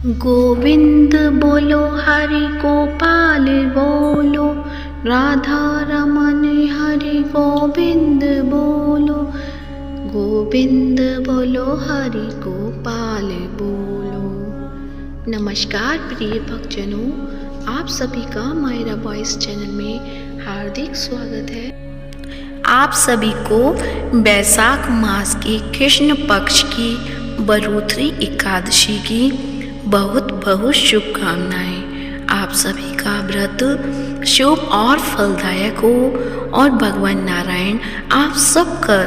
गोविंद बोलो हरि गोपाल बोलो, राधा रमन हरि गोविंद बोलो। गोविंद बोलो हरि गोपाल बोलो। नमस्कार प्रिय भक्तजनों, आप सभी का मायरा वॉइस चैनल में हार्दिक स्वागत है। आप सभी को वैशाख मास की कृष्ण पक्ष की बरूथरी एकादशी की बहुत बहुत शुभकामनाएं। आप सभी का व्रत शुभ और फलदायक हो और भगवान नारायण आप सबका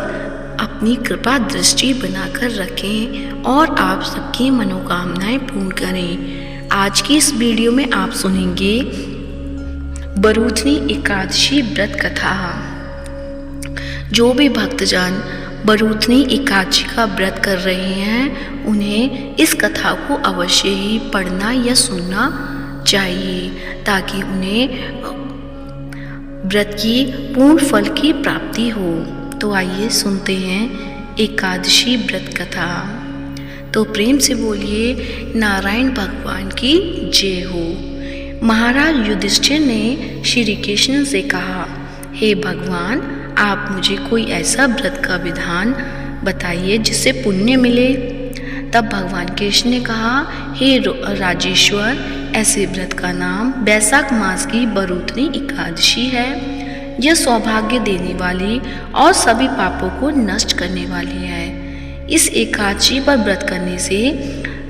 अपनी कृपा दृष्टि बनाकर रखें और आप सबकी मनोकामनाएं पूर्ण करें। आज की इस वीडियो में आप सुनेंगे बरूथरी एकादशी व्रत कथा। जो भी भक्तजन बरूथरी एकादशी का व्रत कर रहे हैं उन्हें इस कथा को अवश्य ही पढ़ना या सुनना चाहिए ताकि उन्हें व्रत की पूर्ण फल की प्राप्ति हो। तो आइए सुनते हैं एकादशी व्रत कथा। तो प्रेम से बोलिए नारायण भगवान की जय हो। महाराज युधिष्ठिर ने श्री कृष्ण से कहा, हे भगवान, आप मुझे कोई ऐसा व्रत का विधान बताइए जिससे पुण्य मिले। तब भगवान कृष्ण ने कहा, हे राजेश्वर, ऐसे व्रत का नाम वैशाख मास की बरूथरी एकादशी है। यह सौभाग्य देने वाली और सभी पापों को नष्ट करने वाली है। इस एकादशी पर व्रत करने से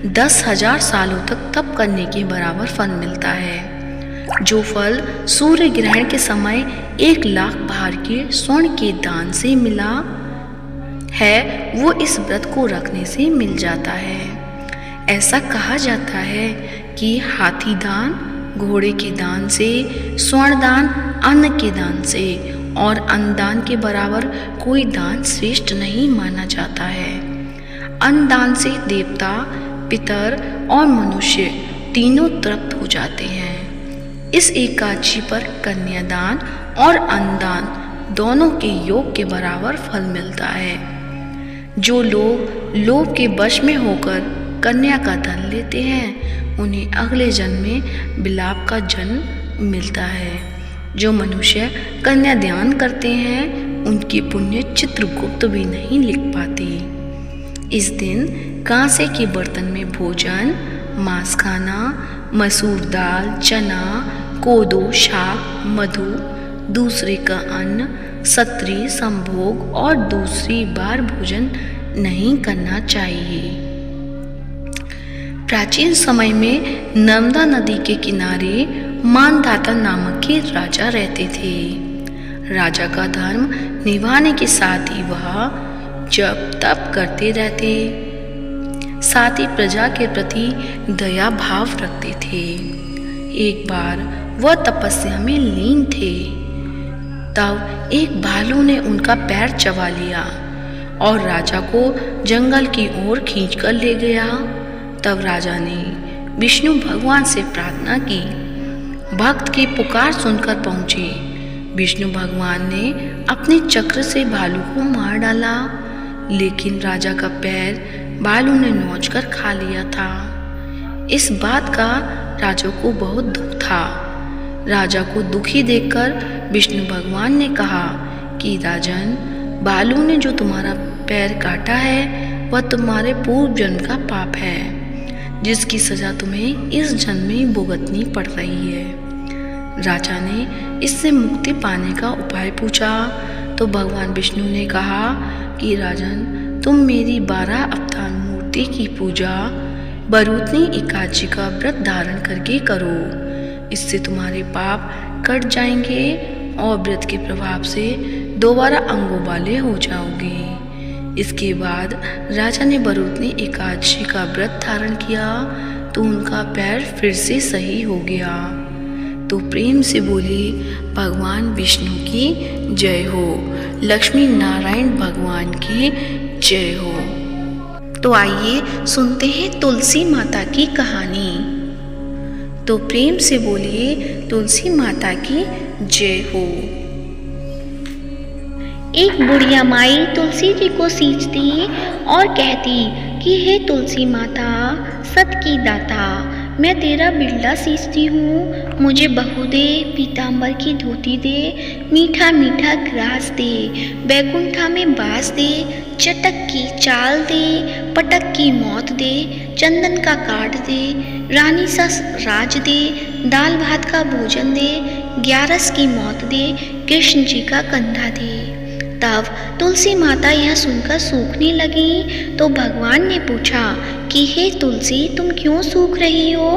10,000 सालों तक तप करने के बराबर फल मिलता है। जो फल सूर्य ग्रहण के समय 1,00,000 भार के स्वर्ण के दान से मिला है, वो इस व्रत को रखने से मिल जाता है। ऐसा कहा जाता है कि हाथी दान घोड़े के दान से, स्वर्ण दान अन्न के दान से और अन्न दान के बराबर कोई दान श्रेष्ठ नहीं माना जाता है। अन्न दान से देवता, पितर और मनुष्य तीनों तृप्त हो जाते हैं। इस एकादशी पर कन्यादान और अन्नदान दोनों के योग के बराबर फल मिलता है। जो लोग लोभ के वश में होकर कन्या का धन लेते हैं उन्हें अगले जन्म में बिलाप का जन्म मिलता है। जो मनुष्य कन्यादान करते हैं उनकी पुण्य चित्रगुप्त भी नहीं लिख पाते। इस दिन कांसे के बर्तन में भोजन, मांस खाना, मसूर दाल, चना, कोदो, शाक, मधु, दूसरे का अन्न, सत्री, संभोग और दूसरी बार भोजन नहीं करना चाहिए। प्राचीन समय में नर्मदा नदी के किनारे मानधाता नामक के राजा रहते थे। राजा का धर्म निभाने के साथ ही वह जप तप करते रहते, साथ ही प्रजा के प्रति दया भाव रखते थे। एक बार वह तपस्या में लीन थे, तब एक भालू ने उनका पैर चबा लिया और राजा को जंगल की ओर खींचकर ले गया। तब राजा ने विष्णु भगवान से प्रार्थना की। भक्त की पुकार सुनकर पहुंचे विष्णु भगवान ने अपने चक्र से भालू को मार डाला, लेकिन राजा का पैर भालू ने नोचकर खा लिया था। इस बात का राजा को बहुत दुख था। राजा को दुखी देखकर विष्णु भगवान ने कहा कि राजन, भालू ने जो तुम्हारा पैर काटा है वह तुम्हारे पूर्व जन्म का पाप है, जिसकी सजा तुम्हें इस जन्म में भुगतनी पड़ रही है। राजा ने इससे मुक्ति पाने का उपाय पूछा तो भगवान विष्णु ने कहा कि राजन, तुम मेरी 12 अवतार मूर्ति की पूजा बरूथरी एकादशी का व्रत धारण करके करो। इससे तुम्हारे पाप कट जाएंगे और व्रत के प्रभाव से दोबारा अंगों वाले हो जाओगे। इसके बाद राजा ने बरूथरी एकादशी का व्रत धारण किया तो उनका पैर फिर से सही हो गया। तो प्रेम से बोली भगवान विष्णु की जय हो, लक्ष्मी नारायण भगवान की जय हो। तो आइए सुनते हैं तुलसी माता की कहानी। तो प्रेम से बोलिए तुलसी माता की जय हो। एक बुढ़िया माई तुलसी जी को सींचती और कहती कि हे तुलसी माता, सत की दाता, मैं तेरा बिरला सींचती हूँ। मुझे बहू दे, पीताम्बर की धोती दे, मीठा मीठा ग्रास दे, बैकुंठा में बास दे, चटक की चाल दे, पटक की मौत दे, चंदन का काट दे, रानी सा राज दे, दाल भात का भोजन दे, 11 की मौत दे, कृष्ण जी का कंधा दे। तब तुलसी माता यह सुनकर सूखने लगी तो भगवान ने पूछा कि हे तुलसी, तुम क्यों सूख रही हो?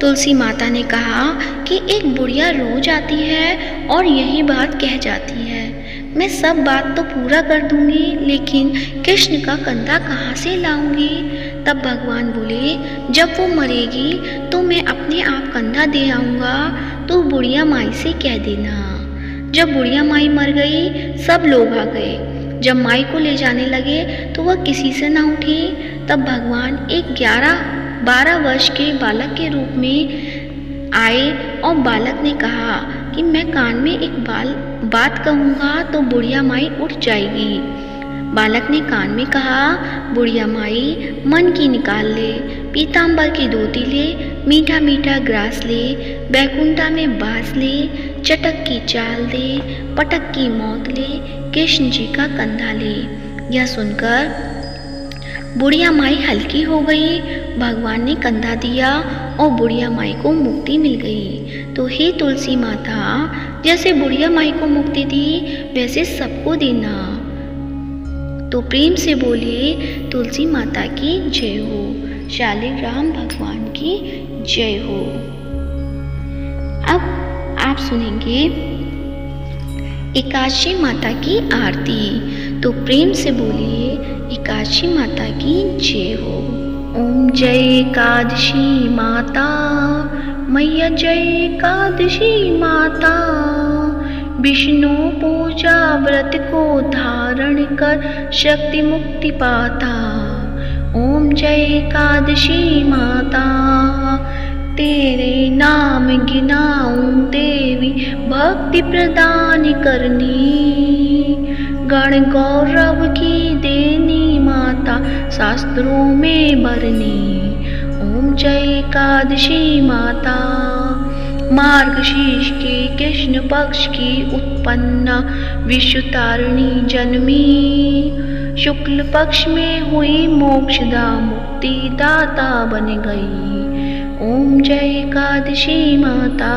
तुलसी माता ने कहा कि एक बुढ़िया रोज आती है और यही बात कह जाती है। मैं सब बात तो पूरा कर दूंगी, लेकिन कृष्ण का कंधा कहाँ से लाऊंगी? तब भगवान बोले, जब वो मरेगी तो मैं अपने आप कंधा दे आऊँगा, तो बुढ़िया माई से कह देना। जब बुढ़िया माई मर गई, सब लोग आ गए। जब माई को ले जाने लगे तो वह किसी से ना उठी। तब भगवान एक 11-12 वर्ष के बालक के रूप में आए और बालक ने कहा कि मैं कान में एक बात कहूँगा तो बुढ़िया माई उठ जाएगी। बालक ने कान में कहा, बुढ़िया माई मन की निकाल ले, पीताम्बर की धोती ले, मीठा मीठा ग्रास ले, बैकुंठा में बास ले, चटक की चाल दे, पटक की मौत ले, कृष्ण जी का कंधा ले। यह सुनकर बुढ़िया माई हल्की हो गई। भगवान ने कंधा दिया और बुढ़िया माई को मुक्ति मिल गई। तो हे तुलसी माता, जैसे बुढ़िया माई को मुक्ति दी वैसे सबको देना। तो प्रेम से बोलिए, तुलसी माता की जय हो, शालिग्राम भगवान की जय हो। अब आप सुनेंगे एकादशी माता की आरती। तो प्रेम से बोलिए, एकादशी माता की जय हो। ओम जय एकादशी माता, मैया जय एकादशी माता, विष्णु पूजा व्रत को धारण कर शक्ति मुक्ति पाता। ओम जय एकादशी माता, तेरे नाम गिनाऊं देवी, भक्ति प्रदान करनी, गण गौरव की देनी माता, शास्त्रों में बरनी। ओम जय एकादशी माता, मार्गशीर्ष के कृष्ण पक्ष की उत्पन्ना विश्वतारिणी जन्मी, शुक्ल पक्ष में हुई मोक्षदा मुक्ति दाता बन गई। ओम जय एकादशी माता,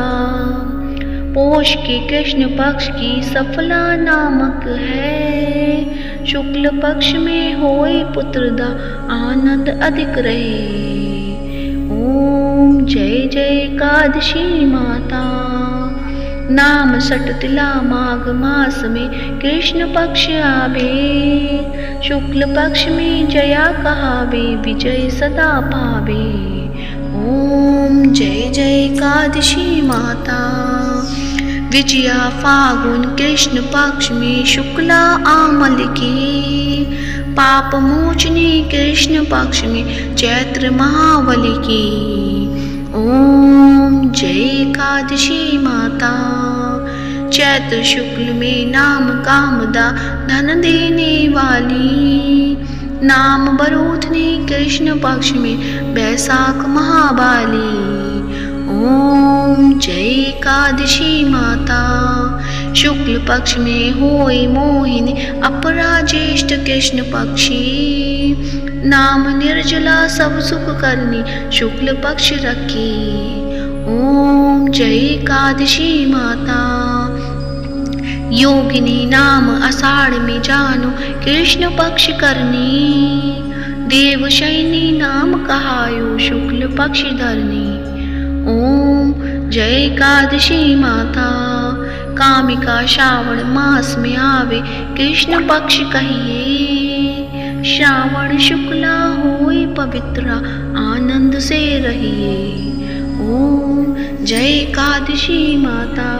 पोष के कृष्ण पक्ष की सफला नामक है, शुक्ल पक्ष में होए पुत्रदा आनंद अधिक रहे। ओम जय जय एकादशी माता, नाम सटतिला माघ मास में कृष्ण पक्ष आवे, शुक्ल पक्ष में जया कहावे, विजय सदा पावे। ओम जय जय एकादशी माता, विजया फागुन कृष्ण पक्ष में शुक्ला आमल की, पाप मोचनी कृष्ण पक्ष में चैत्र महावली की। ओम जय एकादशी माता, चैत्र शुक्ल में नाम कामदा धन देने वाली, नाम बरोधनी कृष्ण पक्ष में बैसाख महाबाली। ओम जय एकादशी माता, शुक्ल पक्ष में होए मोहिनी अपराजेष्ठ कृष्ण पक्षी, नाम निर्जला सब सुख करनी शुक्ल पक्ष रखी। ओम जय एकादशी माता, योगिनी नाम आषाढ़ में जानो कृष्ण पक्ष करनी, देवशयनी नाम कहायो शुक्ल पक्ष धरनी। ओम जय एकादशी माता, कामिका श्रावण मास में आवे कृष्ण पक्ष कहिए, श्रावण शुक्ला होए पवित्र आनंद से रहिए। ओम जय एकादशी माता,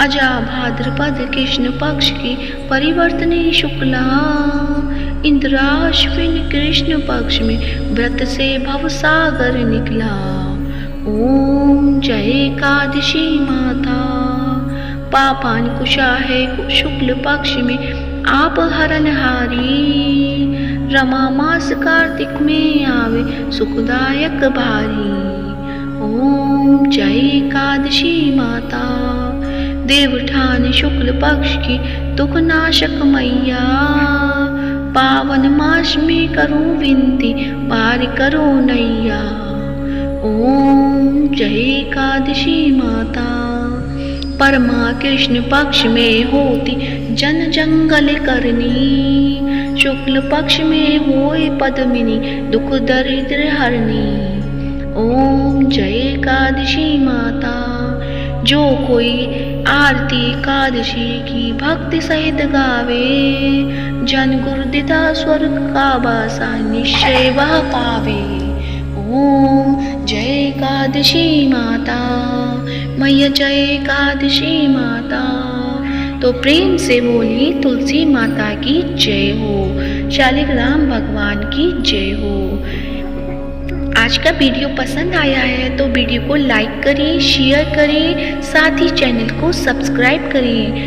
अजा भाद्रपद कृष्ण पक्ष की परिवर्तनी शुक्ला, इंद्राश्विन कृष्ण पक्ष में व्रत से भवसागर निकला। ओम जय एकादशी माता, पापांकुशा है शुक्ल पक्ष में आप हरनहारी, रमा मास कार्तिक में आवे सुखदायक भारी। ओम जय एकादशी माता, देवठान शुक्ल पक्ष की दुख नाशक मैया। पावन मास में करूं विनती, पार करो नैया। ओम जय एकादशी माता, परमा कृष्ण पक्ष में होती जन जंगल करनी। शुक्ल पक्ष में होए पद्मिनी, दुख दरिद्र हरनी। ओम जय एकादशी माता, जो कोई आरती एकादशी की भक्ति सहित गावे, जन गुरुदिता स्वर्ग का वासा निश्चय वह पावे। ओम जय एकादशी माता, मैया जय एकादशी माता। तो प्रेम से बोलिए तुलसी माता की जय हो, शालिग्राम भगवान की जय हो। आज का वीडियो पसंद आया है तो वीडियो को लाइक करें, शेयर करें, साथ ही चैनल को सब्सक्राइब करें।